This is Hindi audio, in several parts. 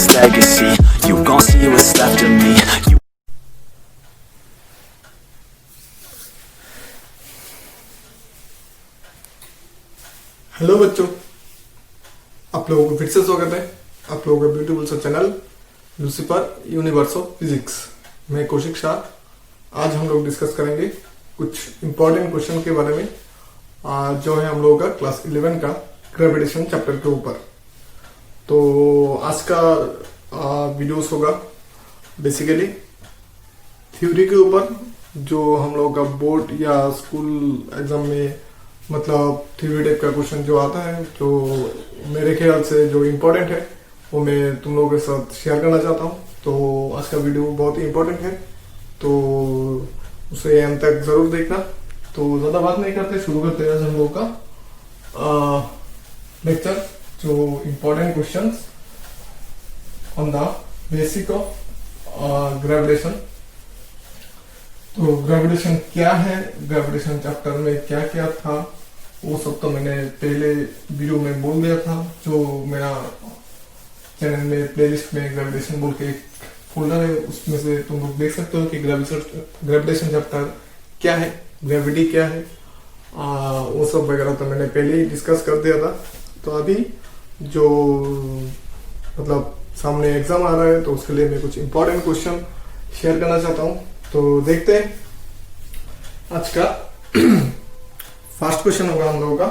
this legacy. You gon' see what's left of me. Hello बच्चों, आप लोगों को फिर से स्वागत है आप लोगों का ब्यूटीफुल सा channel Lucifer universe of physics. मैं कौशिक शाह। आज हम लोग डिस्कस करेंगे कुछ इंपॉर्टेंट क्वेश्चन के बारे में, जो है हम लोगों का क्लास 11 का ग्रेविटेशन चैप्टर के ऊपर। तो आज का वीडियोस होगा बेसिकली थ्योरी के ऊपर, जो हम लोगों का बोर्ड या स्कूल एग्जाम में मतलब थ्योरी टाइप का क्वेश्चन जो आता है, जो मेरे ख्याल से जो इम्पोर्टेंट है वो मैं तुम लोगों के साथ शेयर करना चाहता हूँ। तो आज का वीडियो बहुत ही इम्पोर्टेंट है, तो उसे अंत तक जरूर देखना। तो ज़्यादा बात नहीं करते, शुरू करते हैं आज हम लोगों का लेक्चर, जो important questions on the basic of gravitation. तो ग्रेविटेशन क्या है, ग्रेविटेशन चैप्टर में क्या क्या था, वो सब तो मैंने पहले वीडियो में बोल दिया था। जो मेरा चैनल में प्लेलिस्ट में ग्रेविटेशन बोल के एक फोल्डर है, उसमें से तुम लोग देख सकते हो कि ग्रेविटेशन चैप्टर क्या है, ग्रेविटी क्या है, वो सब वगैरह तो मैंने पहले ही डिस्कस कर दिया था। तो अभी जो मतलब सामने एग्जाम आ रहा है, तो उसके लिए मैं कुछ इंपॉर्टेंट क्वेश्चन शेयर करना चाहता हूँ। तो देखते हैं आज का फर्स्ट क्वेश्चन होगा हम लोगों का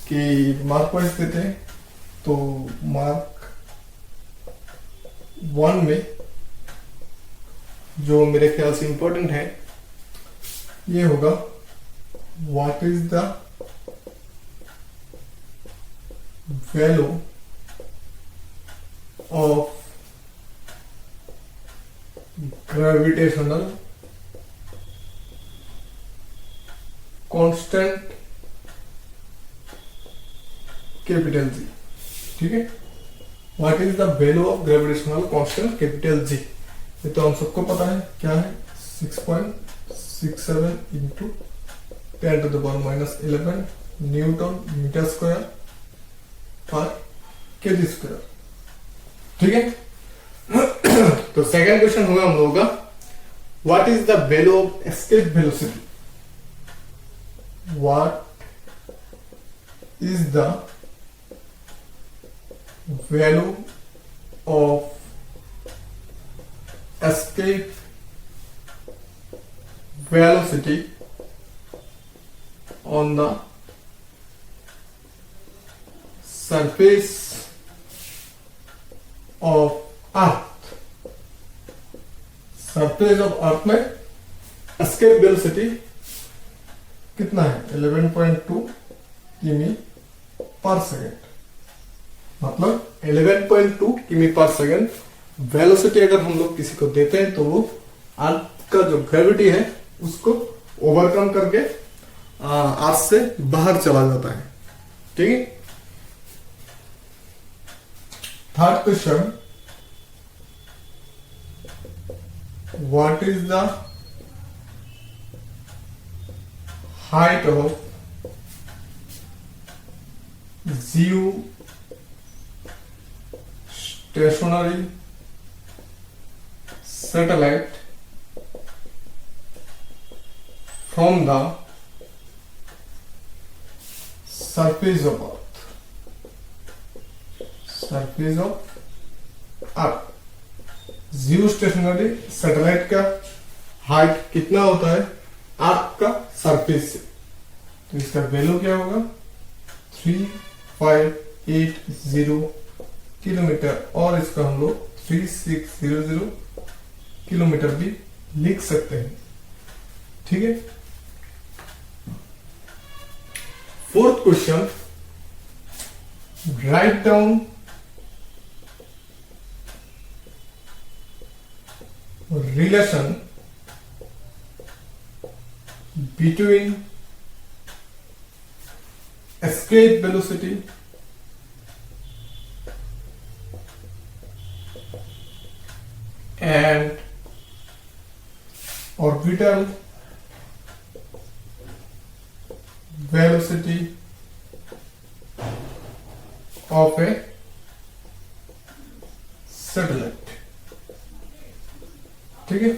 कि मार्क वाइज देते हैं। तो मार्क 1 में जो मेरे ख्याल से इंपॉर्टेंट है ये होगा, what is the value of gravitational constant capital G. ठीक है, what is the value of gravitational constant capital G. ये तो हम सबको पता है क्या है, 6.67 इंटू 10⁻⁻11 न्यूटन मीटर स्क्वायर पर केजी स्क्वायर। ठीक है, तो सेकंड क्वेश्चन होगा हम लोगों का, what is the value of escape velocity. What is the value of escape velocity on the surface of earth। Surface of earth में escape velocity कितना है, 11.2 किमी पर सेकेंड। मतलब 11.2 किमी पर सेकेंड वेलोसिटी अगर हम लोग किसी को देते हैं, तो वो अर्थ का जो ग्रेविटी है उसको ओवरकम करके अर्थ से बाहर चला जाता है। ठीक है, third question, what is the height of Jio stationery satellite from the surface of earth। surface of earth, Jio stationery satellite का हाइट कितना होता है अर्थ का सरफेस से। तो इसका वैल्यू क्या होगा, 3580 किलोमीटर, और इसका हम लोग 3600 किलोमीटर भी लिख सकते हैं। ठीक है, fourth question, write down relation between escape velocity and orbital velocity of a satellite. ठीक है,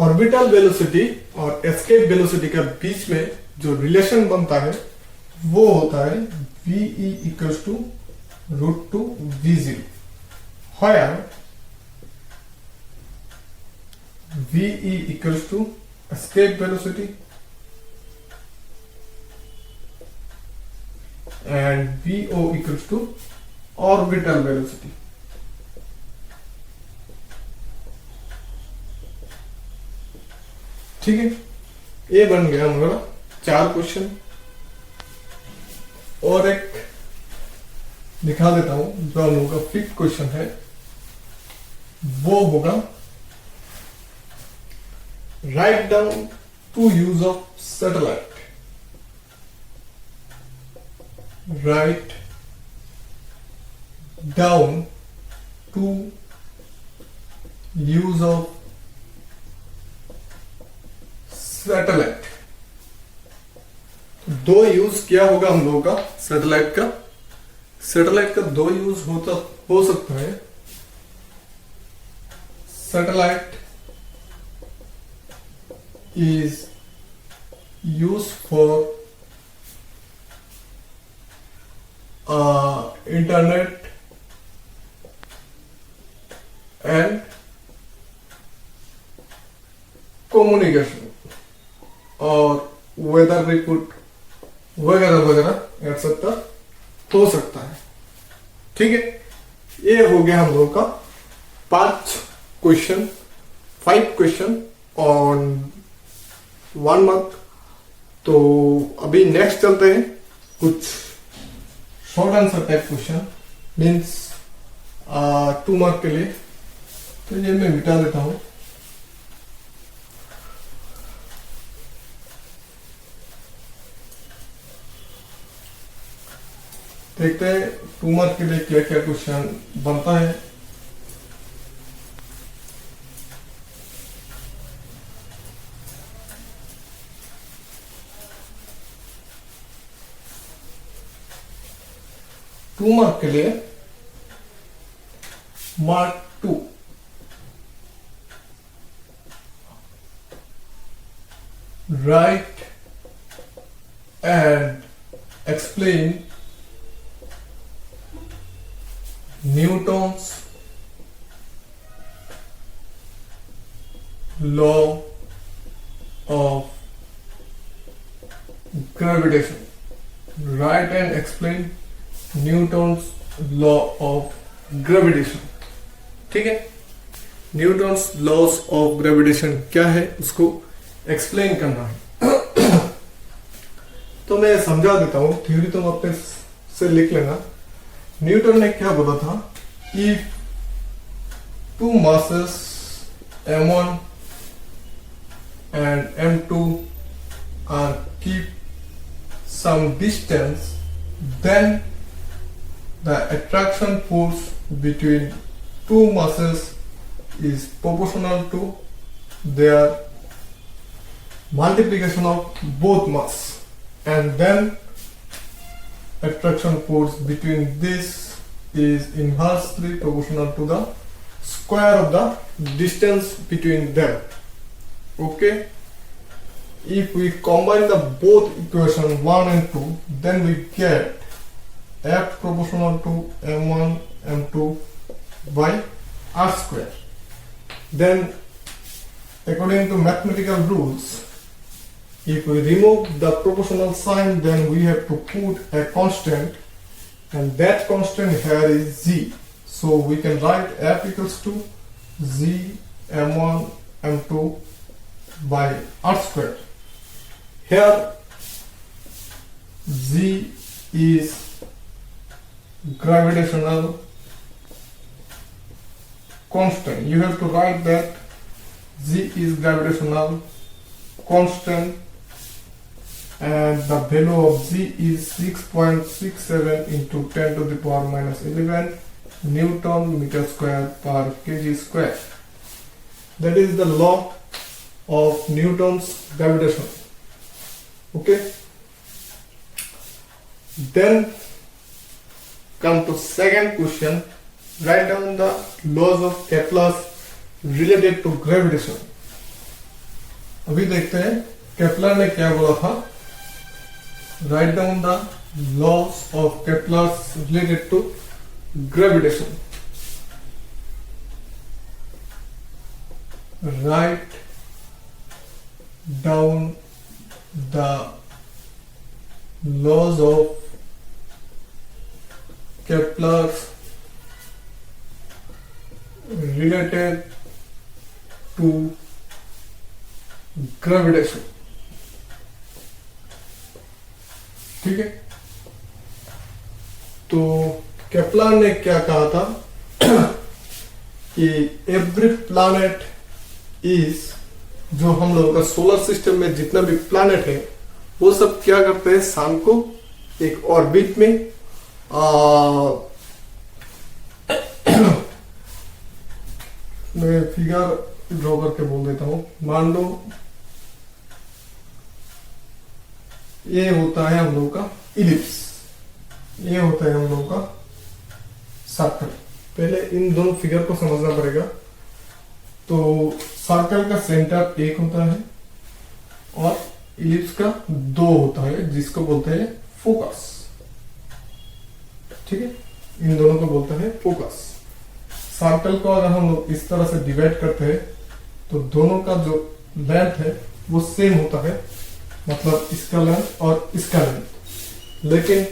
ऑर्बिटल वेलोसिटी और एस्केप वेलोसिटी के बीच में जो रिलेशन बनता है वो होता है VE equals to √2 V0, where VE equals to escape velocity and VO equals to orbital velocity। ठीक है, ये बन गया हमारा 4 क्वेश्चन। और एक दिखा देता हूं, जो हम लोगों का 5th क्वेश्चन है वो होगा write down 2 use of satellite. Write down 2 use of satellite. 2 use क्या होगा हम लोगों का सैटेलाइट का? सैटेलाइट का 2 यूज हो सकता है। Satellite is use for internet and communication और वेदर रिपोर्ट वगैरह वगैरह एक्सेट्रा हो सकता है। ठीक है, ये हो गया हम लोगों का 5 क्वेश्चन, 5 क्वेश्चन ऑन 1 मंथ। तो अभी नेक्स्ट चलते हैं कुछ short answer type question, means 2 mark के लिए। तो ये मैं मिटा देता हूं। देखते हैं 2 मार्क के लिए क्या क्या क्वेश्चन बनता है। टू मार्क के लिए mark 2 right and explain Newton's law of gravitation. Write and explain Newton's law of gravitation। ठीक है, Newton's laws of gravitation क्या है उसको एक्सप्लेन करना है। तो मैं समझा देता हूं, थ्योरी तुम अपने से लिख लेना। न्यूटन ने क्या बोला था? If 2 masses m1 and m2 are keep some distance, then the attraction force between 2 masses is proportional to their multiplication of both mass, and then attraction force between this is inversely proportional to the square of the distance between them। Okay, if we combine the both equation 1 and 2, then we get F proportional to m1 m2 by r square। Then according to mathematical rules, if we remove the proportional sign, then we have to put a constant, and that constant here is z. So we can write F equals to z m1 m2 by r square। Here z is gravitational constant. You have to write that z is gravitational constant, and the value of z is 6.67 into 10 to the power minus 11 Newton meter square per kg square। That is the law of Newton's gravitation। Okay, then come to second question, Write down the laws of Kepler's related to gravitation. अभी देखते हैं केपलर ने क्या बोला था. Write down the laws of Kepler's related to gravitation. Write down the laws of Kepler's related to gravitation. ठीक है. तो केपलर ने क्या कहा था कि एवरी प्लैनेट इज, जो हम लोगों का सोलर सिस्टम में जितना भी प्लैनेट है वो सब क्या करते हैं, सन को एक ऑर्बिट में मैं फिगर ड्रॉ करके बोल देता हूं. मान लो ये होता है हम लोगों का इलिप्स, ये होता है हम लोगों का सर्कल. पहले इन दोनों फिगर को समझना पड़ेगा. तो सर्कल का सेंटर एक होता है और इलिप्स का दो होता है, जिसको बोलते हैं फोकस. ठीक है, इन दोनों को बोलते हैं फोकस. सर्कल को अगर हम लोग इस तरह से डिवाइड करते हैं तो दोनों का जो लेंथ है वो सेम होता है, मतलब इसका लेंथ और इसका लेंथ. लेकिन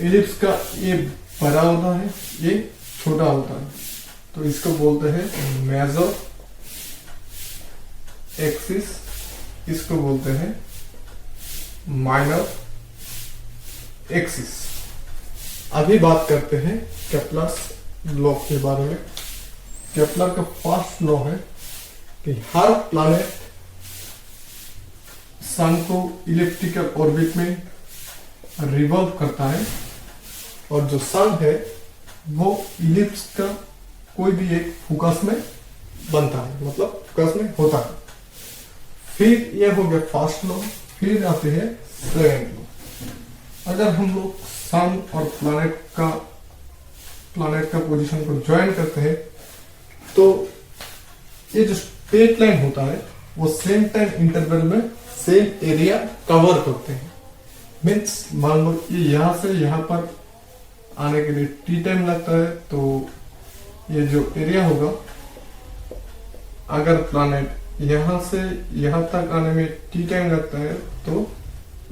इलिप्स का ये बड़ा होता है, ये छोटा होता है. तो इसको बोलते हैं मेजर एक्सिस, इसको बोलते हैं माइनर एक्सिस. अभी बात करते हैं केपलर्स लॉ के बारे में. केपलर का फर्स्ट लॉ है कि हर प्लैनेट सन को इलिप्टिकल ऑर्बिट में रिवॉल्व करता है और जो सन है वो इलिप्स का कोई भी एक फोकस में बनता है, मतलब फोकस में होता है. फिर यह हो गया फर्स्ट लॉ. फिर आते हैं सेकंड लॉ. अगर हम लोग सन और प्लैनेट का पोजीशन को ज्वाइन करते हैं तो ये जो स्ट्रेट लाइन होता है वो सेम टाइम इंटरवल में सेम एरिया कवर करते हैं. मीन्स मान लो ये यहां से यहां पर आने के लिए टी टाइम लगता है, तो ये जो एरिया होगा, अगर प्लैनेट यहां से यहां तक आने में टी टाइम लगता है तो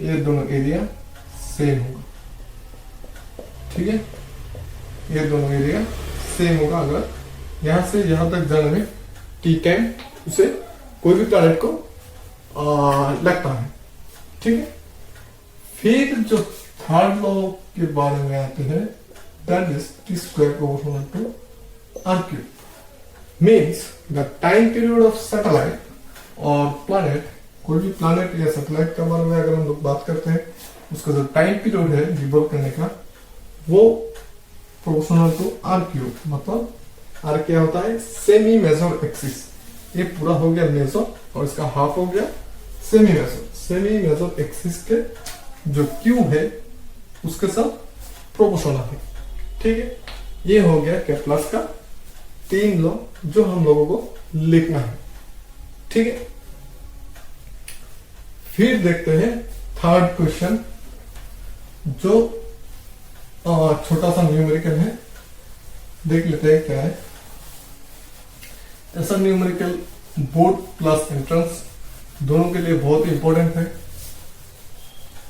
ये दोनों एरिया सेम होगा. ठीक है, ये दोनों एरिया सेम होगा अगर यहां से यहां तक जाने में टी टाइम उसे कोई भी प्लैनेट को लगता है. ठीक है. फिर जो थर्ड लॉ के बारे में आते हैं, that is T square proportional to r cube. Means the time period of satellite और प्लैनेट, कोई भी प्लैनेट या सैटेलाइट के बारे में अगर हम लोग बात करते हैं, उसका जो टाइम पीरियड है रिवॉल्व करने का वो प्रोपोर्शनल टू r क्यूब. मतलब r क्या होता है, सेमी मेजर एक्सिस. ये पूरा हो गया मेजर और इसका हाफ हो गया semi major. Semi major axis के जो क्यू है उसके साथ प्रोपोर्शनल है. ठीक है, ये हो गया केपलर्स का तीन लॉ जो हम लोगों को लिखना है. ठीक है. फिर देखते हैं थर्ड क्वेश्चन, जो छोटा सा न्यूमेरिकल है. देख लेते हैं क्या है. ऐसा न्यूमेरिकल बोर्ड प्लस एंट्रेंस दोनों के लिए बहुत इंपॉर्टेंट है.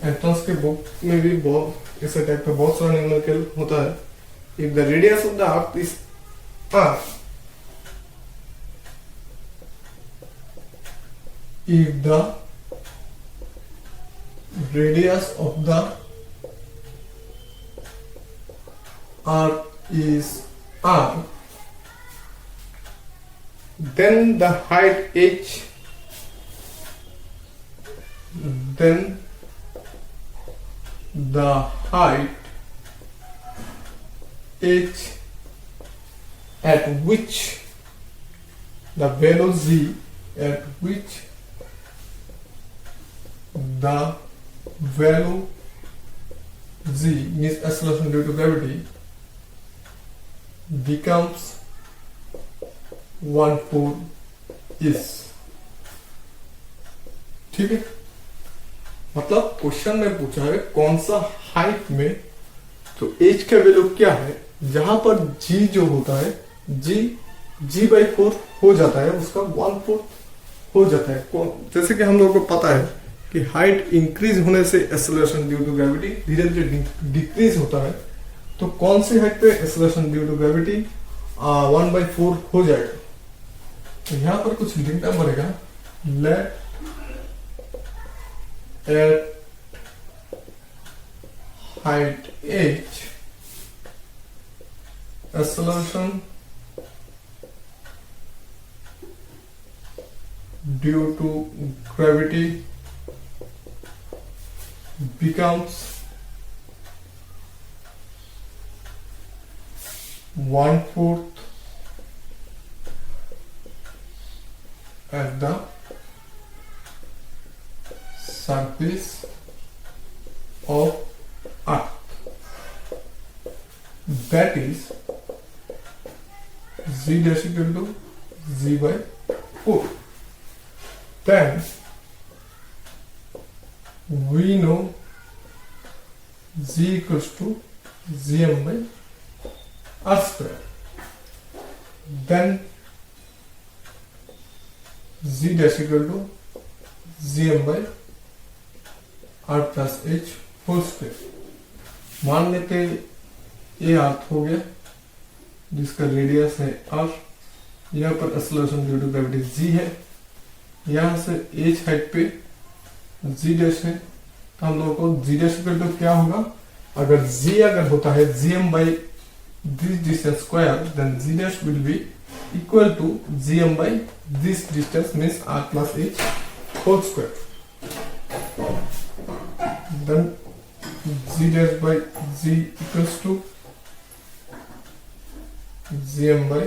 एंट्रेंस के बुक में भी बहुत ऐसे टाइप का बहुत सारा न्यूमेरिकल होता है. If the radius of the earth is r, if the radius of the earth is r, then the height h, then the height h at which the value z, at which the value z means acceleration due to gravity becomes 1/4 is। ठीक है, मतलब क्वेश्चन में पूछा है कौन सा हाइट में तो एच का वैल्यू क्या है, जहां पर जी जो होता है जी/4 हो जाता है, उसका 1/4 हो जाता है। जैसे कि हम लोगों को पता है कि हाइट इंक्रीज होने से एक्सेलरेशन ड्यू टू ग्रेविटी धीरे धीरे डिक्रीज होता है, तो कौन सी हाइट पे एक्सेलरेशन ड्यू टू ग्रेविटी 1/4 हो जाएगा। तो यहां पर कुछ लिखना पड़ेगा, let at height h acceleration due to gravity becomes 1/4 at the surface of Earth, that is z dash equal to z/4. Then we know z equals to gm/r square. Then z dash equal to gm/r plus h whole square। मान लेते ये अर्थ हो गया जिसका रेडियस है r, यहाँ पर acceleration due to gravity g है, यहाँ से h हाइट पे g डैश है, तो हम लोगों को g डैश इक्वल टू क्या होगा, अगर g अगर होता है gm by this distance square, then g dash will be equal to gm by this distance means r plus h whole square। Then g dash by g equals to gm by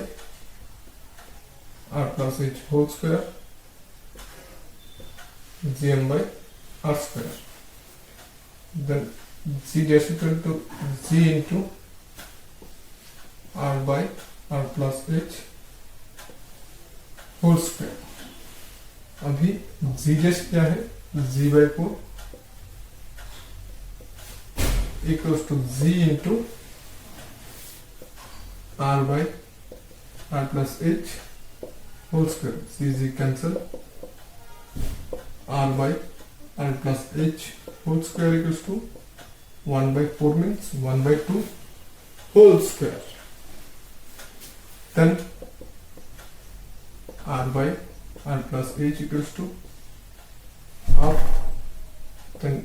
r plus h whole square, gm by r square। Then g dash equal to g into r by r plus h whole square। अभी g dash क्या है, g/4 equals to g into r by r plus h whole square। g cancel, r by r plus h whole square equals to 1/4 means 1/2 whole square। Then r by r plus h equals to half, then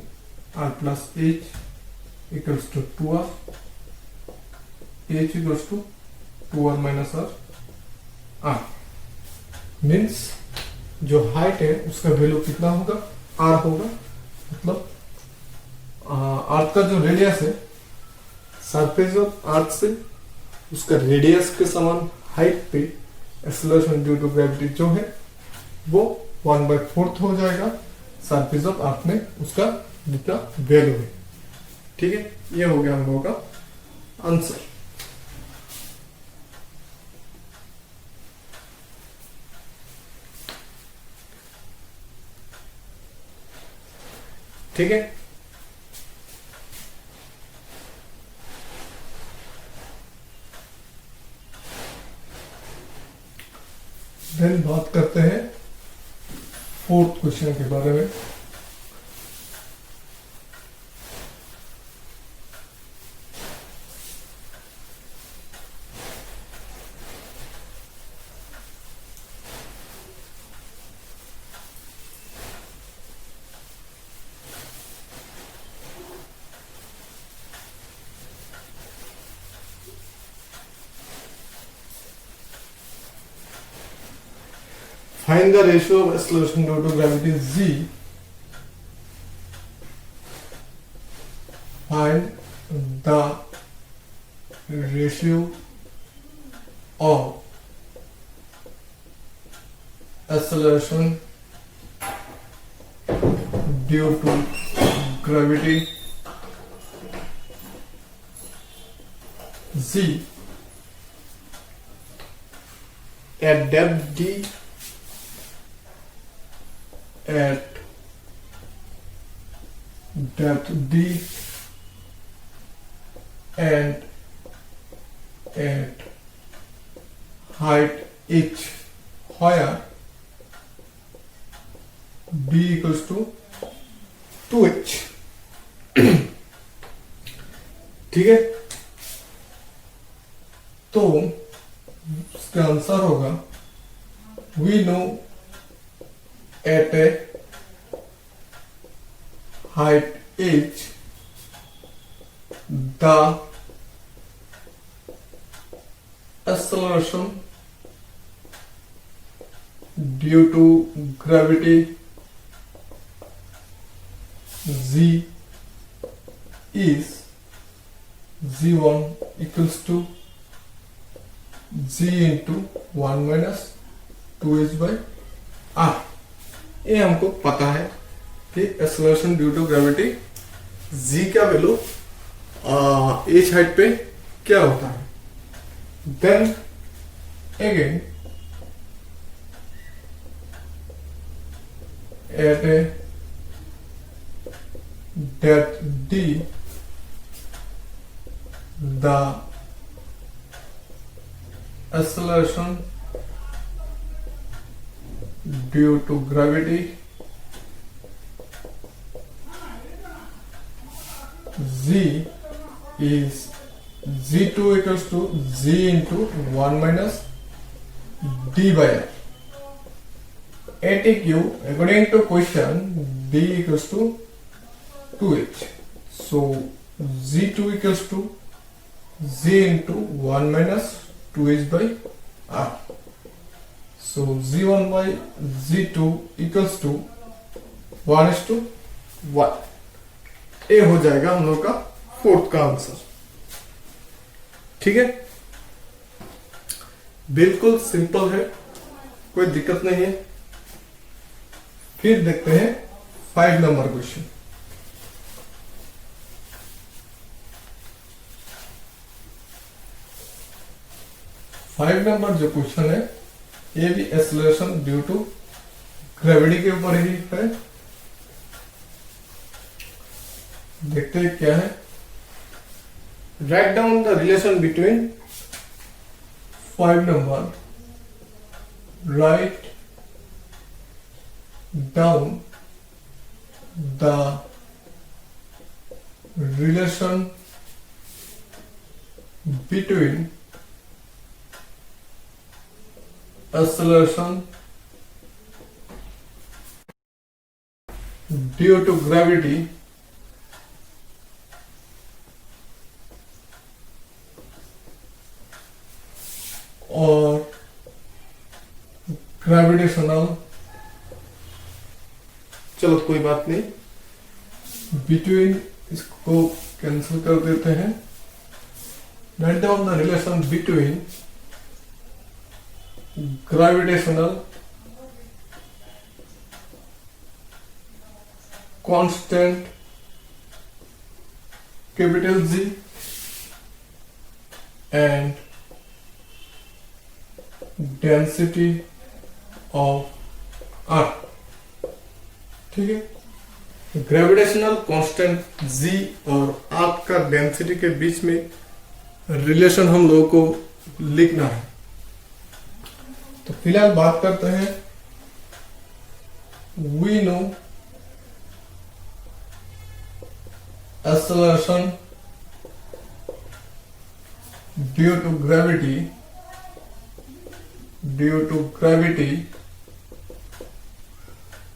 r plus h equals to 2r, h equals to 2r minus r means जो हाइट है उसका वैल्यू कितना होगा, r होगा। मतलब अर्थ का जो रेडियस है सरफेस ऑफ अर्थ से उसका रेडियस के समान हाइट पे एक्सेलरेशन ड्यू टू ग्रेविटी जो है वो 1/4 हो जाएगा सरफेस ऑफ अर्थ में उसका जितना वैल्यू है। ठीक है, ये हो गया हम लोगों का आंसर। ठीक है, देन बात करते हैं फोर्थ क्वेश्चन के बारे में। Find the ratio of acceleration due to gravity z. Find the ratio of acceleration due to gravity z at depth d, at depth d, and at height h, where d equals to 2h. ठीक है, तो इसका आंसर होगा we know at a height h the acceleration due to gravity z is z1 equals to g into 1 minus 2h by r. ये हमको पता है कि acceleration due to gravity g का वैल्यू h हाइट पे क्या होता है. Then again at a depth d the acceleration due to gravity z is z2 equals to g into 1 minus d by r. ATQ according to question d equals to 2h, so z2 equals to g into 1 minus 2h by r. So z1 by z2 equals to 1:1. ये हो जाएगा हम लोग का फोर्थ का आंसर. ठीक है, बिल्कुल सिंपल है, कोई दिक्कत नहीं है. फिर देखते हैं 5 नंबर क्वेश्चन. फाइव नंबर जो क्वेश्चन है ये भी एक्सेलरेशन ड्यू टू ग्रेविटी के ऊपर ही है. देखते हैं क्या है. Write down the relation between 5 number. Write down the relation between acceleration due to gravity और ग्रेविटेशनल, चलो कोई बात नहीं, बिटवीन इसको कैंसिल कर देते हैं. Write down the relation between gravitational constant capital G and density of Earth. ठीक है, ग्रेविटेशनल कांस्टेंट G और अर्थ का डेंसिटी के बीच में रिलेशन हम लोगों को लिखना है. तो फिलहाल बात करते हैं. We know acceleration due to gravity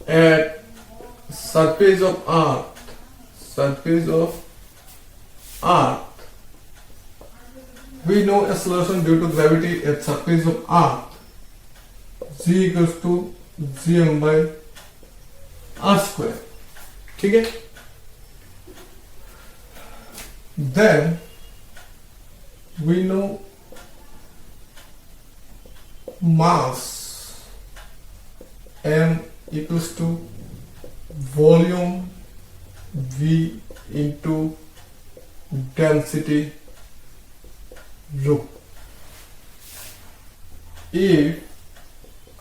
at surface of earth. We know acceleration due to gravity at surface of earth g equals to gm by r square. ठीक है, then we know mass m equals to volume v into density rho. If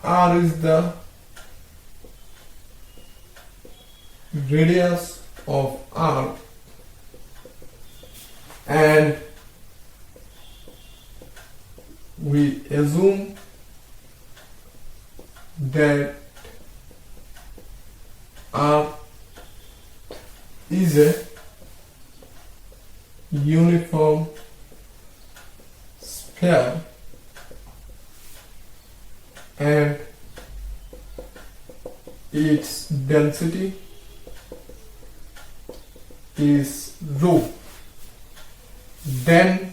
R is the radius of arc, and we assume that arc is a uniform sphere and its density is rho, then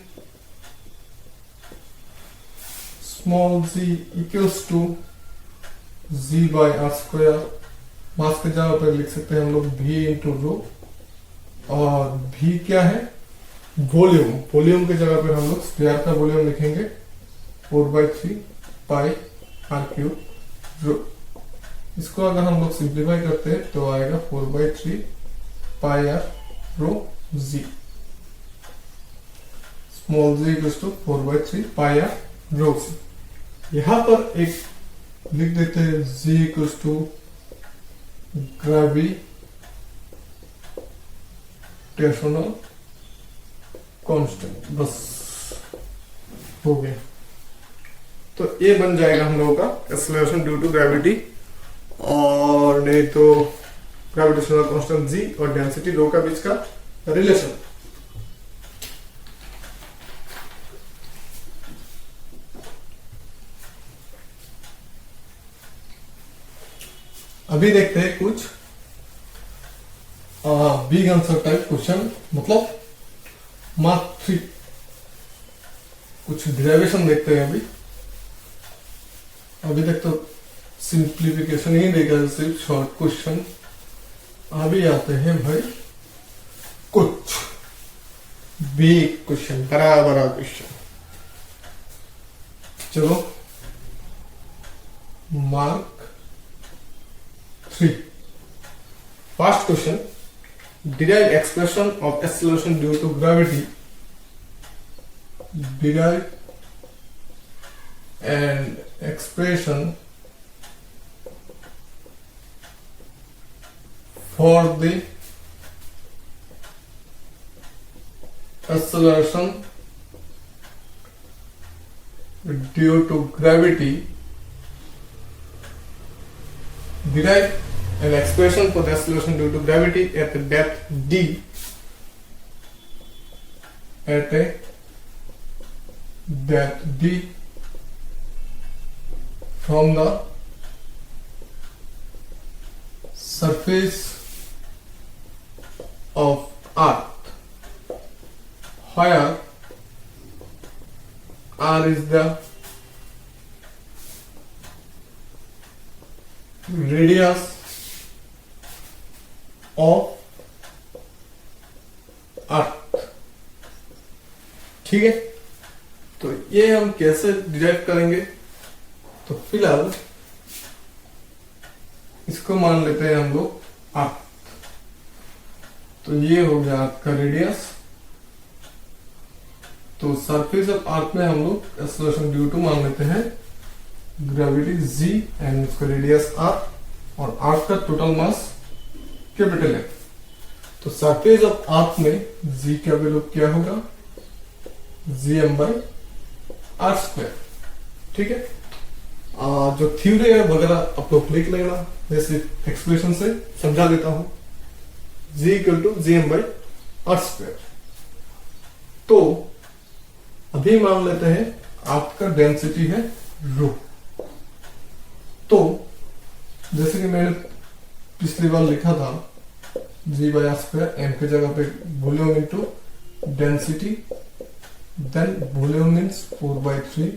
small z equals to z by r square. मास की जगह पर लिख सकते हैं हम लोग v इंटू रो, और v क्या है, वॉल्यूम. वॉल्यूम की जगह पर हम लोग स्फीयर का वॉल्यूम लिखेंगे 4/3 पाई आर क्यूब रो. इसको अगर हम लोग सिंप्लीफाई करते हैं तो आएगा 4/3 pi R rho G. Small G equals to 4/3 pi R rho G. यहां पर एक लिख देते हैं G equals to gravitational constant. बस हो गया. तो ये बन जाएगा हम लोगों का एक्सेलरेशन ड्यू टू ग्रेविटी, और नहीं तो ग्रेविटेशनल कांस्टेंट जी और डेंसिटी रो का बीच का रिलेशन. अभी देखते हैं कुछ बिग आंसर टाइप क्वेश्चन, मतलब मार्क 3. कुछ डेरिवेशन देखते हैं. अभी तक तो सिंप्लीफिकेशन ही देखा, सिर्फ शॉर्ट क्वेश्चन. अभी आते हैं भाई कुछ बिग क्वेश्चन, बड़ा बड़ा क्वेश्चन. चलो mark 3. First question, derive expression of acceleration due to gravity. Derive an expression for the acceleration due to gravity. Derive an expression for the acceleration due to gravity at a depth d, at a depth d from the surface of earth, where r is the radius of अर्थ. ठीक है, तो ये हम कैसे डिराइव करेंगे. तो फिलहाल इसको मान लेते हैं हम लोग अर्थ. तो ये हो गया अर्थ का रेडियस. तो सरफेस ऑफ अर्थ में हम लोग एक्सेलरेशन ड्यू टू मान लेते हैं ग्रेविटी जी एंड उसका रेडियस आर, और अर्थ का टोटल मास कैपिटल है. तो सरफेस ऑफ अर्थ में जी का वैल्यू क्या होगा, gm बाई आर स्क्वायर. ठीक है, जो थ्योरी है वगैरह आप लोग लिख लेना, जैसे एक्सप्रेशन से समझा देता हूं. g equal to gm by R square. तो अभी मान लेते हैं अर्थ का डेंसिटी है रो. तो जैसे कि मैंने पिछली बार लिखा था G by R square, M की जगह पे volume into density, then volume means 4/3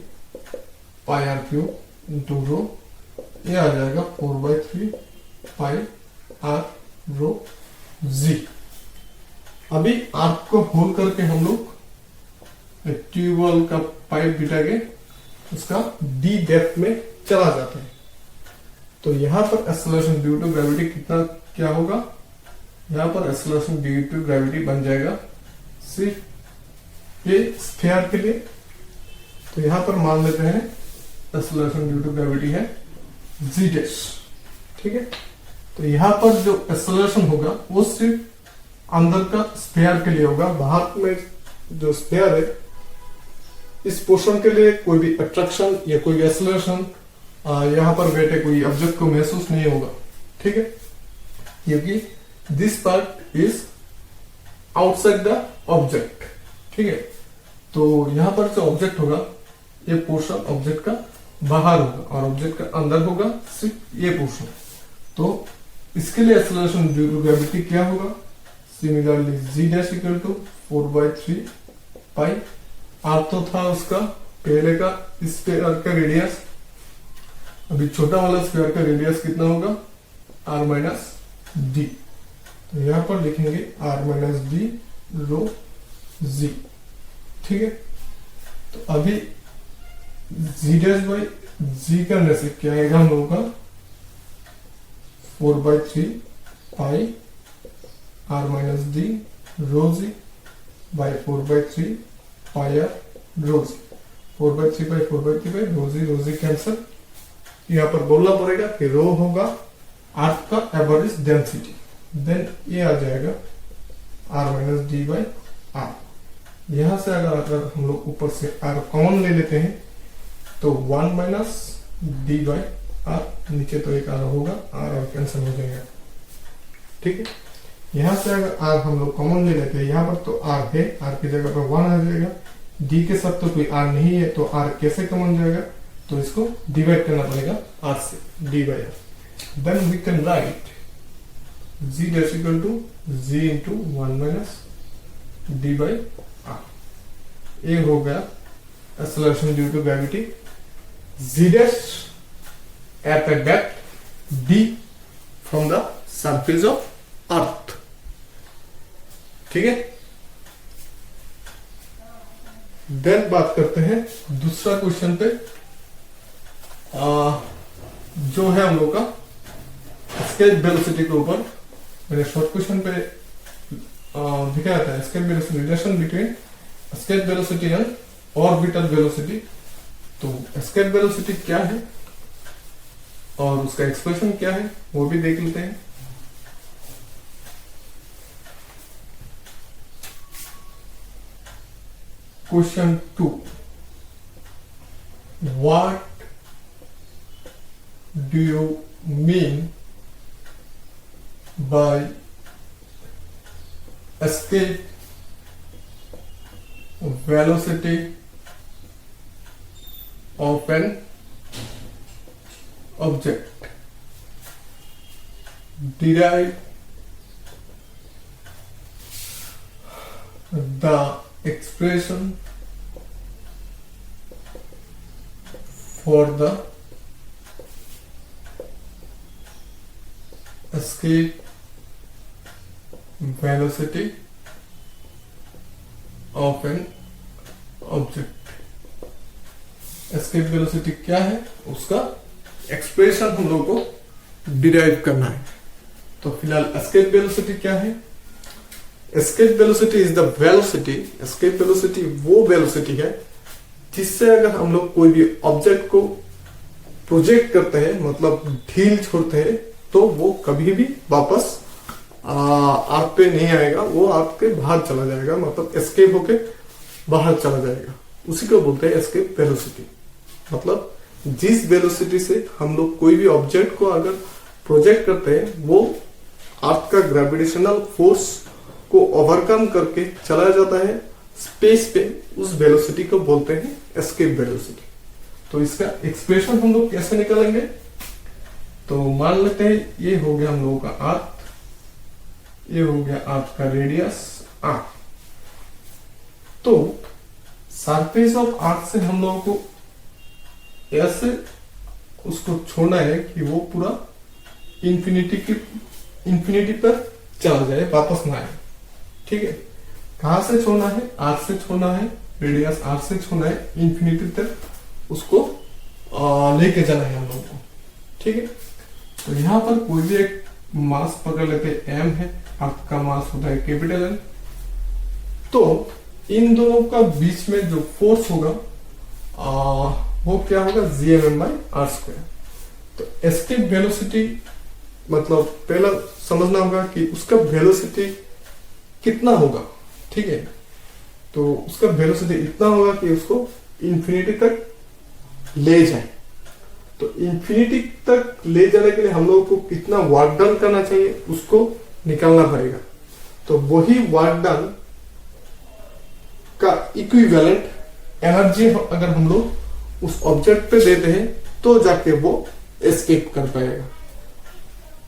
pi R cube into rho. ये आ जाएगा 4/3 पाई आर रो जी. अभी आर्क को होल करके हम लोग ट्यूबवेल का पाइप बिठा के उसका डी डेप्थ में चला जाता है. तो यहां पर एक्सेलरेशन ड्यू टू ग्रेविटी कितना क्या होगा, यहां पर एक्सेलरेशन ड्यू टू ग्रेविटी बन जाएगा सिर्फ ये स्फीयर के लिए. तो यहां पर मान लेते हैं एक्सेलरेशन ड्यू टू ग्रेविटी है जी डैश। ठीक है, तो यहां पर जो एक्सेलरेशन होगा वो सिर्फ अंदर का स्फीयर के लिए होगा, बाहर में जो स्फीयर है इस पोर्शन के लिए कोई भी अट्रैक्शन या कोई भी एक्सेलरेशन यहां पर बैठे कोई ऑब्जेक्ट को महसूस नहीं होगा। ठीक है, क्योंकि this part is outside the object. ठीक है, तो यहां पर जो ऑब्जेक्ट होगा ये पोर्शन ऑब्जेक्ट का बाहर होगा और ऑब्जेक्ट का अंदर होगा सिर्फ ये पोर्शन। तो इसके लिए एक्सेलरेशन ड्यू टू ग्रेविटी क्या होगा? Similarly G dash equal to 4/3 pi. R तो था उसका पहले का स्फीयर का रेडियस, अभी छोटा वाला स्फीयर का रेडियस कितना होगा? R minus D. तो यहां पर लिखेंगे R minus D rho G. ठीक है, तो अभी जी डैश बाई जी करने से क्या आएगा हम लोगों का? 4/3 pi R minus D rho G by 4/3 pi R rho G. 4/3 by 4/3 by rho G cancel. यहां पर बोलना पड़ेगा कि रो होगा अर्थ का एवरेज डेंसिटी, देन ये आ जाएगा R minus D by R. यहां से अगर हम लोग ऊपर से आर कॉमन ले लेते हैं तो 1 माइनस डी बाई आर, नीचे तो एक आर होगा, आर कैंसिल हो जाएगा। ठीक है, यहां से अगर आर हम लोग कॉमन ले लेते हैं, यहां पर तो आर है, आर की जगह पर 1 आ जाएगा, डी के साथ तो कोई आर नहीं है, तो आर कैसे कॉमन जाएगा? तो इसको डिवाइड करना पड़ेगा आर से, D by R. Then we can write G dash equal to G into 1 minus D by R. ये हो गया acceleration due to gravity. G dash at a depth d from the surface of earth। ठीक है, देन बात करते हैं दूसरा क्वेश्चन पे, जो है हम लोग का स्केल वेलोसिटी के ऊपर। मैंने शॉर्ट क्वेश्चन पे दिखाया था scale velocity, relation between scale velocity and orbital velocity. तो स्केल वेलोसिटी क्या है और उसका एक्सप्रेशन क्या है वो भी देख लेते हैं। Question 2, what do you mean by escape velocity of an object? Derive the expression for the escape velocity of an object। escape velocity क्या है उसका एक्सप्रेशन हम लोग को डिराइव करना है। तो फिलहाल escape velocity क्या है? escape velocity is the velocity. escape velocity वो वेलोसिटी है जिससे अगर हम लोग कोई भी ऑब्जेक्ट को प्रोजेक्ट करते हैं, मतलब ढील छोड़ते हैं, तो वो कभी भी वापस अर्थ पे नहीं आएगा, वो अर्थ के बाहर चला जाएगा, मतलब एस्केप होके बाहर चला जाएगा। उसी को बोलते हैं एस्केप वेलोसिटी। मतलब जिस वेलोसिटी से हम लोग कोई भी ऑब्जेक्ट को अगर प्रोजेक्ट करते हैं वो अर्थ का ग्रेविटेशनल फोर्स को ओवरकम करके चला जाता है स्पेस पे, उस वेलोसिटी को बोलते हैं एस्केप वेलोसिटी। तो इसका एक्सप्रेशन हम लोग कैसे निकालेंगे? तो मान लेते हैं ये हो गया हम लोगों का अर्थ, ये हो गया अर्थ का रेडियस आर। तो सरफेस ऑफ अर्थ से हम लोगों को ऐसे उसको छोड़ना है कि वो पूरा इंफिनिटी पर चला जाए, वापस ना आए। ठीक है, कहां से छोड़ना है? अर्थ से छोड़ना है, रेडियस आर से छोड़ना है, इंफिनिटी तक उसको लेके जाना है हम लोगों को। ठीक है, तो यहां पर कोई भी एक मास पकड़ लेते हैं, एम है, अर्थ का मास होता है कैपिटल एम। तो इन दोनों का बीच में जो फोर्स होगा वो क्या होगा? GMM by R square. तो एस्केप वेलोसिटी मतलब पहला समझना होगा कि उसका वेलोसिटी कितना होगा, ठीक है। तो उसका वेलोसिटी इतना होगा कि उसको इंफिनिटी तक ले जाए। तो इंफिनिटी तक ले जाने के लिए हम लोगों को कितना वर्क डन करना चाहिए उसको निकालना पड़ेगा। तो वही वर्क डन का इक्विवेलेंट एनर्जी अगर हम लोग उस ऑब्जेक्ट पे देते हैं तो जाके वो एस्केप कर पाएगा।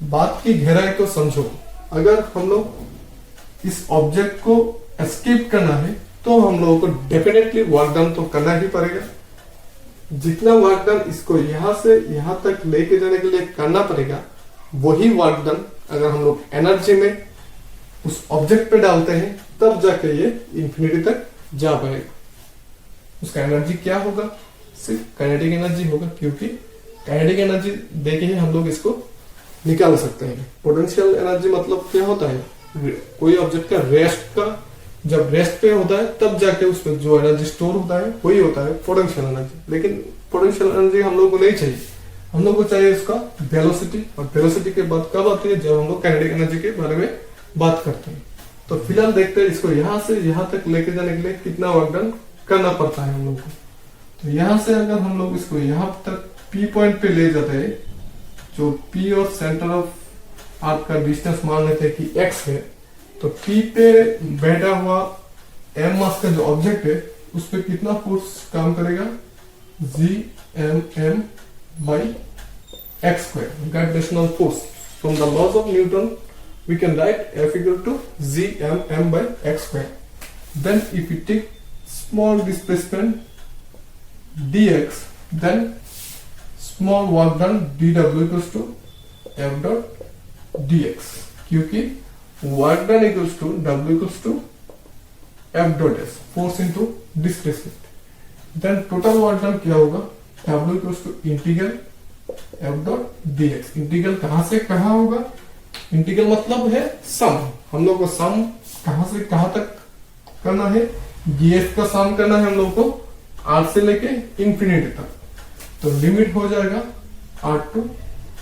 बात की गहराई को समझो, अगर हम लोग इस ऑब्जेक्ट को एस्केप करना है तो हम लोगों को डेफिनेटली वर्क डन तो करना ही पड़ेगा। जितना वर्क डन इसको यहां से यहां तक लेके जाने के लिए करना पड़ेगा, वही वर्क डन अगर हम लोग एनर्जी में उस ऑब्जेक्ट पे डालते हैं तब जाके ये इंफिनिटी तक जा पाएगा। उसका एनर्जी क्या होगा? सिर्फ काइनेटिक एनर्जी होगा, क्योंकि काइनेटिक एनर्जी देके ही हम लोग इसको निकाल सकते हैं। पोटेंशियल एनर्जी मतलब क्या होता है? कोई ऑब्जेक्ट का रेस्ट का जब रेस्ट पे होता है तब जाके उसमें जो एनर्जी स्टोर होता है वही होता है पोटेंशियल एनर्जी। लेकिन पोटेंशियल एनर्जी हम लोग को नहीं चाहिए, हम लोग को चाहिए उसका वेलोसिटी। और वेलोसिटी के बाद कब आती है? जब हम लोग काइनेटिक एनर्जी के बारे में बात करते हैं। तो फिलहाल देखते हैं इसको यहां से यहां तक लेके जाने के लिए कितना वर्क डन करना पड़ता है हम लोग को। तो यहां से अगर हम लोग इसको यहां तक पी पॉइंट पे ले जाते हैं, जो पी और सेंटर ऑफ अर्थ का डिस्टेंस मान लेते हैं कि एक्स है, तो पी पे बैठा हुआ एम मास का जो ऑब्जेक्ट है उस पर कितना फोर्स काम करेगा? G M M by X square, gravitational force. From the laws of Newton we can write F equal to gmm by x square. Then if we take small displacement dx, then small work done dw equals to F dot dx, क्योंकि work done equals to W equals to F dot s, force into displacement. Then total work done क्या होगा? W equals to integral F dot dx. Integral कहां से कहां होगा? इंटीग्रल मतलब है सम। हम लोग को सम कहां से कहां तक करना है? ds का सम करना है हम लोग को r से लेके इंफिनिटी तक। तो लिमिट हो जाएगा r to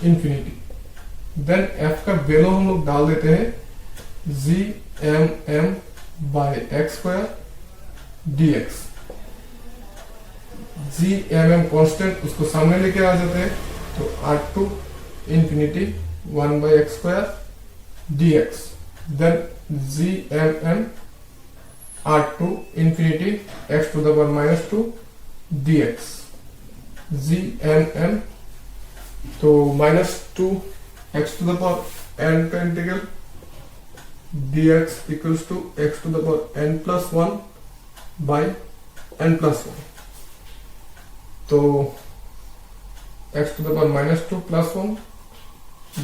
infinity. Then f का वैल्यू हम लोग डाल देते हैं G M M by X square dx। G M M constant उसको सामने लेके आ जाते हैं, तो r to infinity 1 by x square dx. Then gmm r to infinity x to the power minus 2 dx. gmm तो minus 2 x to the power n का integral dx equals to x to the power n plus 1 by n plus 1. तो x to the power minus 2 plus 1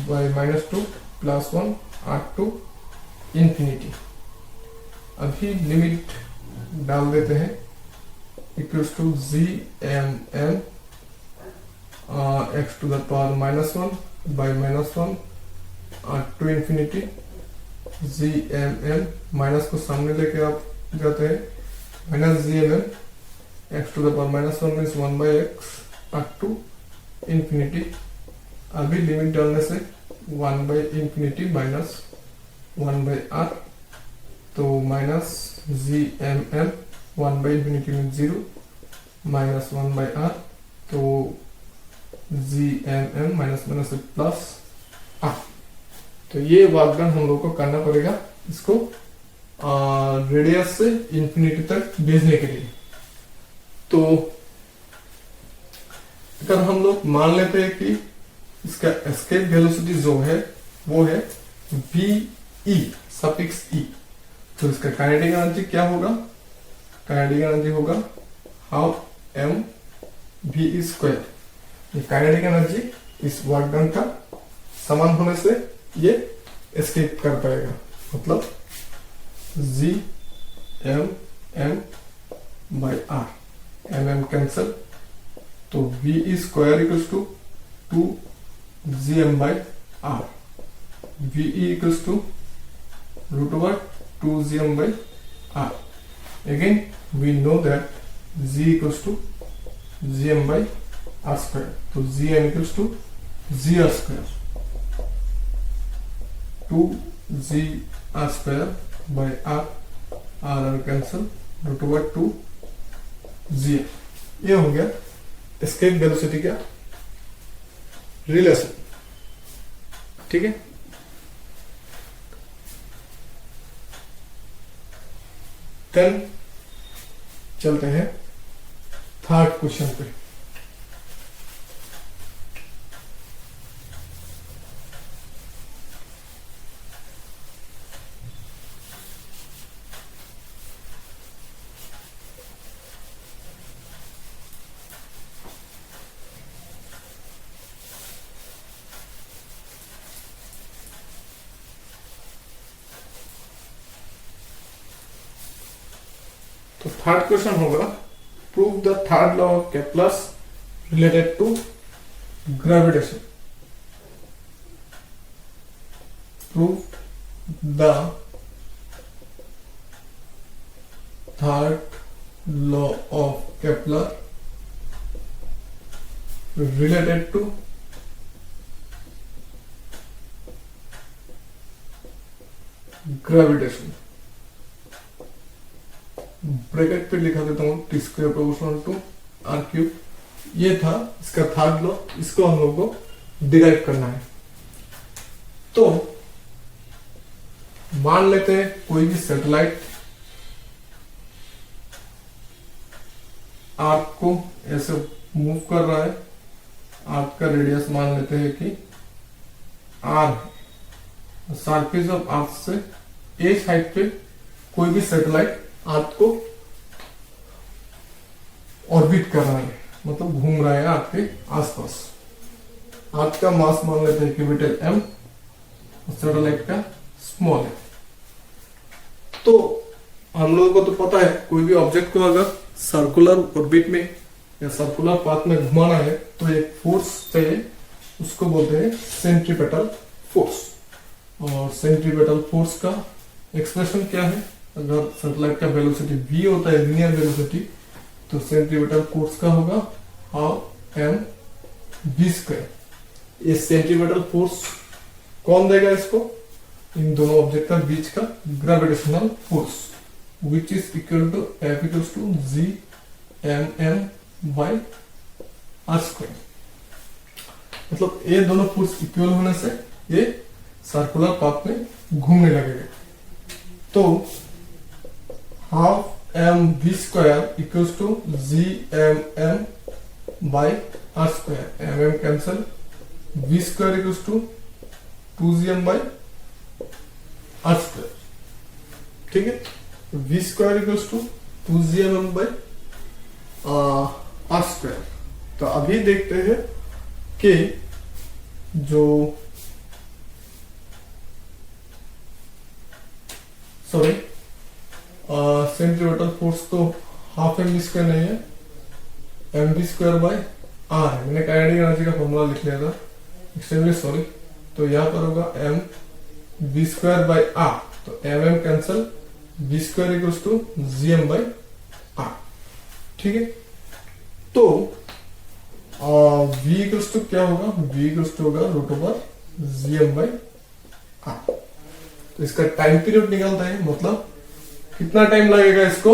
by minus 2 plus 1 r to infinity. अभी लिमिट डाल देते हैं equals to G M M X to the power minus 1 by minus 1 r to infinity. G M M minus को सामने लेके आप जाते हैं, minus G M M X to the power minus 1 means 1 by X r to infinity. अभी लिमिट डालने से 1 by infinity minus 1 by R, तो minus G M M 1 by infinity में 0 माइनस 1 बाई आर, तो G M M minus minus से प्लस आर। तो ये वागडन हम लोग को करना पड़ेगा इसको रेडियस से इंफिनिटी तक भेजने के लिए। तो अगर हम लोग मान लेते हैं कि इसका एस्केप वेलोसिटी जो है वो है वी ई सफिक्स ई, तो इसका काइनेटिक एनर्जी क्या होगा? काइनेटिक एनर्जी होगा half M V E square. ये काइनेटिक एनर्जी इस वर्क डन का समान होने से ये एस्केप कर पाएगा, मतलब G M M by R, M M cancel, तो V E square equals to 2 gm by r. ve equals to root over 2 gm by r. Again we know that g equals to gm by r square. So gm equals to G R square, 2 GR² by R, R cancel, root over 2 G. ये हो गया एस्केप वेलोसिटी का रिलेशन। ठीक है, देन चलते हैं थर्ड क्वेश्चन पे। तो थर्ड क्वेश्चन होगा, prove the third law of Kepler's related to gravitation. Prove the third law of Kepler related to gravitation. Bracket पे लिखा देता हूं T square proportional to R cube. ये था इसका थर्ड लॉ, इसको हम लोग को डिराइव करना है। तो मान लेते हैं कोई भी सैटेलाइट आर्क को ऐसे मूव कर रहा है। आर्क का रेडियस मान लेते हैं कि आर है। सरफेस ऑफ अर्थ से एज हाइट पे कोई भी सैटेलाइट अर्थ को ऑर्बिट कर रहा है, मतलब घूम रहा है अर्थ के आसपास। अर्थ का मास मान लेते हैं कैपिटल एम, सैटेलाइट का स्मॉल है। तो हम लोगों को तो पता है कोई भी ऑब्जेक्ट को अगर सर्कुलर ऑर्बिट में या सर्कुलर पाथ में घुमाना है तो एक फोर्स चाहिए, उसको बोलते हैं सेंट्रीपेटल फोर्स। और सेंट्रीपेटल फोर्स का एक्सप्रेशन क्या है? अगर सैटेलाइट का वेलोसिटी v होता है, लिनियर वेलोसिटी, तो सेंट्रीपेटल फोर्स का होगा हाफ एम v स्क्वायर। ये सेंट्रीपेटल फोर्स कौन देगा इसको? इन दोनों ऑब्जेक्ट का बीच का gravitational force, which is equal to F equals to G M M by R square. मतलब ये दोनों फोर्स इक्वल होने से ये सर्कुलर पाथ में घूमने लगेगा। तो half M V square equals to G M M by R square. M M cancel, V square equals to 2gm by R square. ठीक है, V square equals to 2gm by R square. तो अभी देखते हैं कि जो सेंट्रीपेटल फोर्स तो हाफ एम वी स्क्वायर नहीं है, M V square by R है। मैंने काइनेटिक एनर्जी का फॉर्मूला लिख लिया था, एक्सट्रीमली सॉरी। तो यहाँ पर होगा M V square by R, तो M M cancel, V square equals to G M by R. ठीक है, तो वी इक्वल्स टू क्या होगा? वी इक्वल्स टू होगा root over G M by R. तो इसका टाइम पीरियड निकलता है, मतलब कितना टाइम लगेगा इसको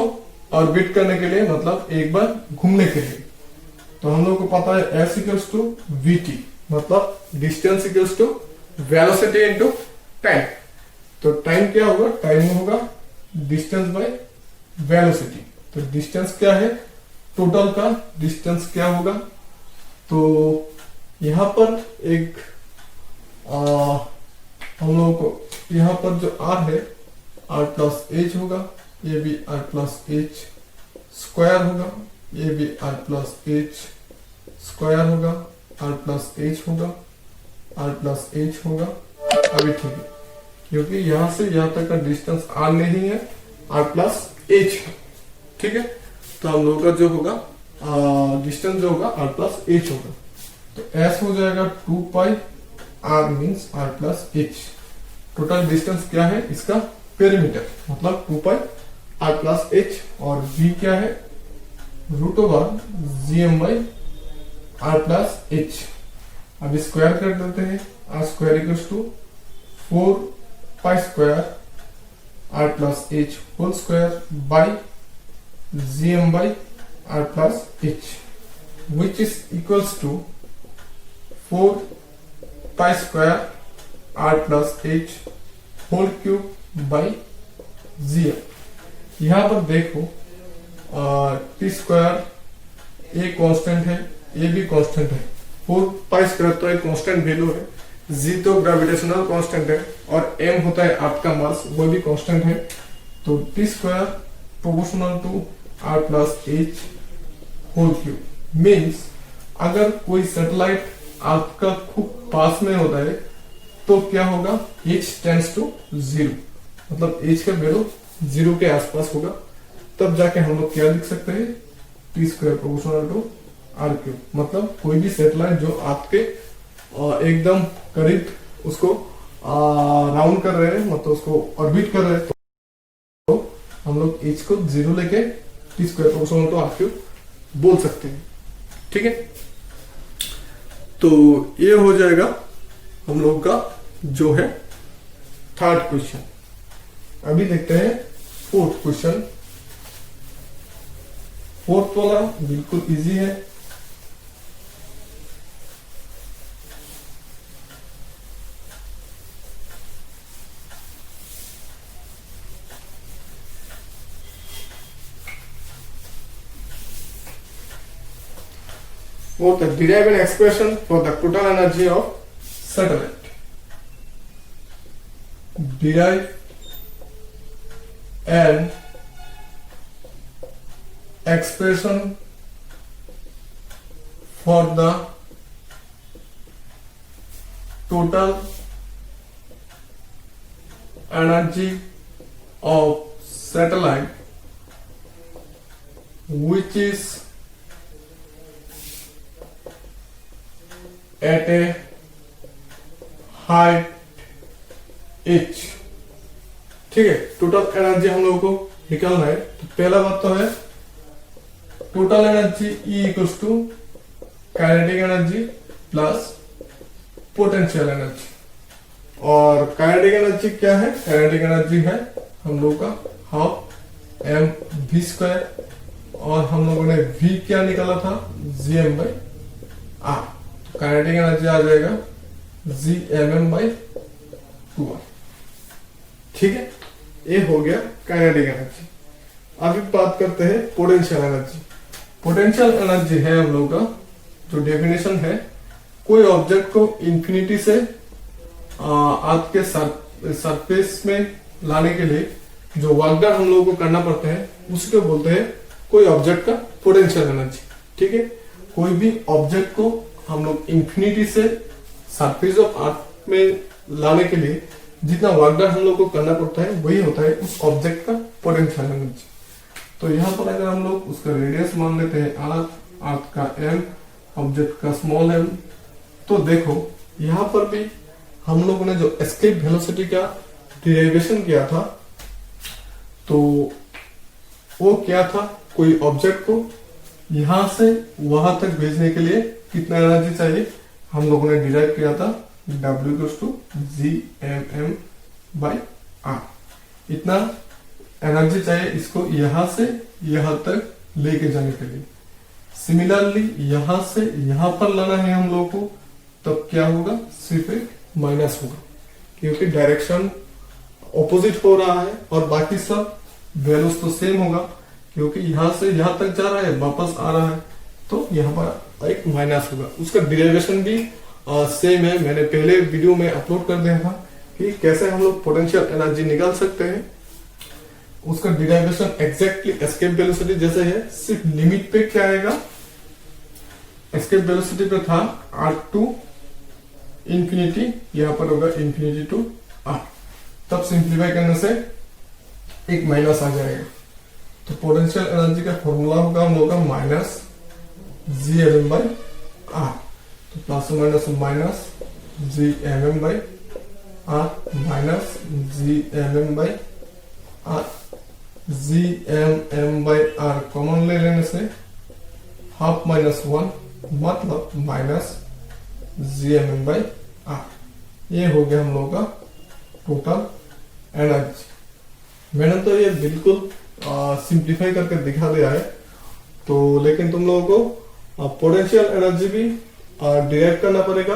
ऑर्बिट करने के लिए, मतलब एक बार घूमने के लिए। तो हम लोग को पता है S equals to V T, मतलब distance equals to velocity into time. तो टाइम क्या होगा? टाइम होगा डिस्टेंस बाय वेलोसिटी। तो डिस्टेंस क्या है? टोटल का डिस्टेंस क्या होगा? तो यहां पर एक हम लोगों को यहाँ पर जो r है r प्लस एच होगा, ये भी r प्लस एच स्क्वायर होगा, ये भी r प्लस एच स्क्वायर होगा, r प्लस एच होगा, r प्लस एच होगा। अभी ठीक है, क्योंकि यहां से यहां तक का डिस्टेंस r नहीं है, r प्लस एच है। ठीक है, तो हम लोगों का जो होगा डिस्टेंस जो होगा r प्लस एच होगा। तो s हो जाएगा 2 pi r means r plus H. Total distance क्या है इसका? पेरीमीटर, मतलब 2 पाई r प्लस एच। और v क्या है? Root over G M by R plus H. अब स्क्वायर कर देते हैं। R square equals to 4 pi square R plus H whole square by gm by r plus h, which is equals to 4 pi square r plus h whole cube by gm। यहाँ पर देखो टी स्क्वायर ए कांस्टेंट है, ए भी कांस्टेंट है, 4 पाई स्क्वायर तो एक कांस्टेंट वैल्यू है, जी तो ग्रेविटेशनल कांस्टेंट है और एम होता है आपका मास, वो भी कांस्टेंट है। तो T square proportional to R plus H whole cube means अगर कोई सैटेलाइट आपका खूब पास में होता है तो क्या होगा, h टेंड्स टू 0, मतलब h का वैल्यू 0 के आसपास होगा, तब जाके हम लोग क्या लिख सकते हैं, T square proportional to R cube. मतलब कोई भी सैटेलाइट जो आपके एकदम करीब उसको राउंड कर रहे हैं, मतलब उसको ऑर्बिट कर रहे हैं, तो हम लोग h को 0 लेके T square proportional to R cube बोल सकते हैं। ठीक है, तो ये हो जाएगा हम लोग का जो है थर्ड क्वेश्चन। अभी देखते हैं फोर्थ क्वेश्चन। फोर्थ वाला बिल्कुल इजी है। Fourth, derive an expression for the total energy of satellite. Derive an expression for the total energy of satellite which is at a height h। ठीक है, टोटल एनर्जी हम लोगों को निकालना है। तो पहला बात तो है total energy E equals to kinetic energy plus potential energy. और काइनेटिक एनर्जी क्या है, काइनेटिक एनर्जी है हम लोगों का हाफ एम वी स्क्वायर, और हम लोगों ने v क्या निकाला था, gm by R. Kinetic energy आ जाएगा gmm बाई 2r। ठीक है, ये हो गया काइनेटिक एनर्जी। अभी बात करते हैं पोटेंशियल एनर्जी। पोटेंशियल एनर्जी है हम लोग का जो डेफिनेशन है, कोई ऑब्जेक्ट को इंफिनिटी से आपके सरफेस में लाने के लिए जो वर्क डन हम लोगों को करना पड़ता है उसको बोलते हैं कोई ऑब्जेक्ट का पोटेंशियल एनर्जी। ठीक है, कोई भी ऑब्जेक्ट को हम लोग इंफिनिटी से सरफेस ऑफ अर्थ में लाने के लिए जितना वर्क डन हम लोग को करना पड़ता है वही होता है उस ऑब्जेक्ट का पोटेंशियल एनर्जी। तो यहाँ पर अगर हम लोग उसका रेडियस मान लेते हैं अर्थ का m, ऑब्जेक्ट का स्मॉल m, तो देखो यहाँ पर भी हम लोगों ने जो एस्केप वेलोसिटी का डेरिवेशन किया था, तो वो क्या था, कोई ऑब्जेक्ट को यहां से वहां तक भेजने के लिए कितना एनर्जी चाहिए, हम लोगों ने डिराइव किया था W equals to gmm by r। इतना एनर्जी चाहिए इसको यहां से यहां तक लेके जाने के लिए। सिमिलरली यहां से यहां पर लाना है हम लोगों को, तब क्या होगा, सिर्फ एक माइनस होगा क्योंकि डायरेक्शन ऑपोजिट हो रहा है, और बाकी सब वैल्यूज तो सेम होगा क्योंकि यहां से यहां तक जा रहा है वापस आ रहा है, तो यहाँ पर एक माइनस होगा। उसका डेरिवेशन भी सेम है, मैंने पहले वीडियो में अपलोड कर दिया था कि कैसे हम लोग पोटेंशियल एनर्जी निकाल सकते हैं। उसका डेरिवेशन एग्जैक्टली एस्केप वेलोसिटी जैसे है, सिर्फ लिमिट पे क्या आएगा, एस्केप वेलोसिटी पे था r2 इंफिनिटी, यहाँ पर होगा इंफिनिटी टू r, तब सिंप्लीफाई करने से एक माइनस आ जाएगा। तो पोटेंशियल एनर्जी का फॉर्मूला होगा हम लोग का माइनस gmm बाई r, तो plus minus minus gmm by r minus gmm by r, gmm by r common ले लेने से हाफ माइनस 1 मतलब माइनस GMM/R। ये हो गया हम लोगों का टोटल एनर्जी। मैंने तो ये बिल्कुल सिंप्लीफाई करके दिखा दिया है, तो लेकिन तुम लोगों को पोटेंशियल एनर्जी भी डिराइव करना पड़ेगा,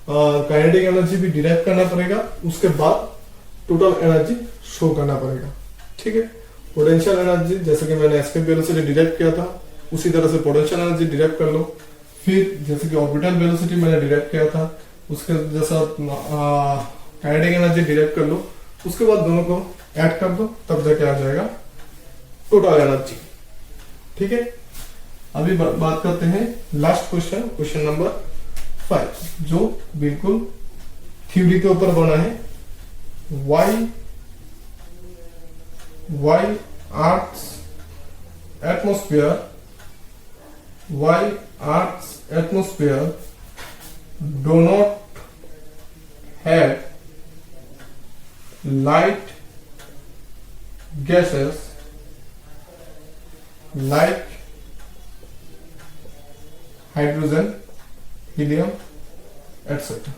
काइनेटिक एनर्जी भी डिराइव करना पड़ेगा, उसके बाद टोटल एनर्जी शो करना पड़ेगा। ठीक है, पोटेंशियल एनर्जी जैसे कि मैंने एस्केप वेलोसिटी डिराइव किया था, उसी तरह से पोटेंशियल एनर्जी डिराइव कर लो। फिर जैसे कि ऑर्बिटल वेलोसिटी मैंने डिराइव किया था, उसके जैसा काइनेटिक एनर्जी डिराइव कर लो, उसके बाद दोनों को ऐड कर दो, तब जाके आ जाएगा टोटल एनर्जी। ठीक है, अभी बात करते हैं लास्ट क्वेश्चन, क्वेश्चन नंबर 5, जो बिल्कुल थ्योरी के ऊपर बना है। why Earth's atmosphere do not have light gases like hydrogen, helium etcetera.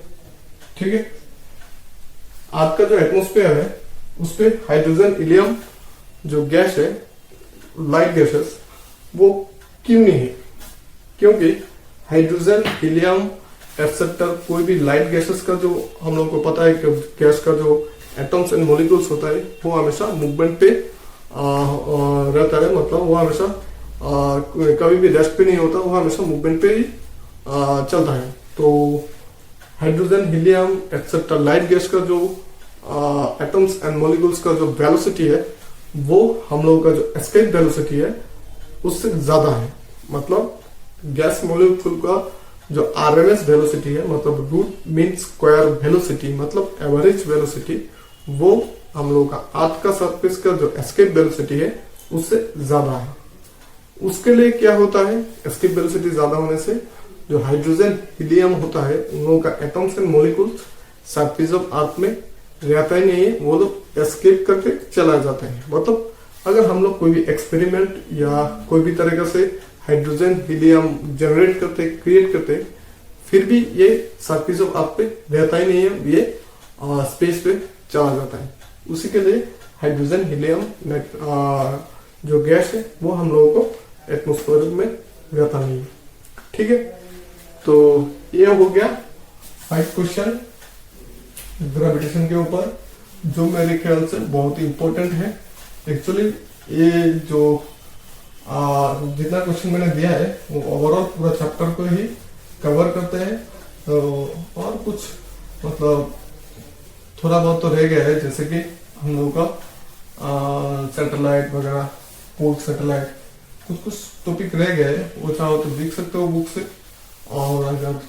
ठीक है, आपका जो एटमॉस्फेयर है उस पे हाइड्रोजन, हीलियम जो गैस है, लाइट गैसेस, वो क्यों नहीं है? क्योंकि हाइड्रोजन, हीलियम एटसेट्रा कोई भी लाइट गैसेस का जो हम लोग को पता है कि गैस का जो एटम्स एंड मॉलिक्यूल्स होता है वो हमेशा मूवमेंट पे रहता है, मतलब वो हमेशा कभी भी रेस्ट पे नहीं होता, वो हमेशा मूवमेंट पे ही चलता है। तो hydrogen, helium etcetera light gas का जो एटम्स एंड मॉलिक्यूल्स का जो वेलोसिटी है वो हम लोगों का जो एस्केप वेलोसिटी है उससे ज्यादा है। मतलब गैस मॉलिक्यूल का जो आरएमएस वेलोसिटी है, मतलब रूट मीन स्क्वायर वेलोसिटी, मतलब एवरेज वेलोसिटी, वो हम लोगों का अर्थ का सरफेस का जो एस्केप वेलोसिटी है उससे ज्यादा है। उसके लिए क्या होता है, एस्केप वेलोसिटी ज्यादा होने से जो हाइड्रोजन, हीलियम होता है, उन लोगों का atoms and molecules surface of earth में रहता ही नहीं है, वो लोग एस्केप करके चला जाते हैं। मतलब अगर हम लोग कोई भी एक्सपेरिमेंट या कोई भी तरीके से हाइड्रोजन, हीलियम जनरेट करते, क्रिएट करते, फिर भी ये सरफेस ऑफ अर्थ पे रहता ही नहीं है, ये स्पेस पे चला जाता है। उसी के लिए हाइड्रोजन, हीलियम जो गैस है वो हम लोगों को एटमॉस्फेयर में रहता नहीं है। ठीक है, तो ये हो गया 5 क्वेश्चन ग्रेविटेशन के ऊपर, जो मेरे ख्याल से बहुत ही इंपॉर्टेंट है। एक्चुअली ये जो जितना क्वेश्चन मैंने दिया है वो ओवरऑल पूरा चैप्टर को ही कवर करते हैं। तो और कुछ मतलब थोड़ा बहुत तो रह गया है, जैसे कि हम लोगों का सैटेलाइट वगैरह, पोल सैटेलाइट, कुछ टॉपिक रह गए हैं, वो चाहो तो देख सकते हो बुक से, और अगर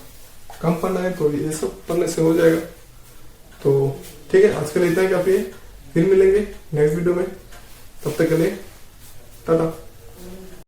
कम पढ़ना है तो ये सब पढ़ने से हो जाएगा। तो ठीक है, आज के लिए इतना ही काफी है, फिर मिलेंगे नेक्स्ट वीडियो में, तब तक के लिए टाटा।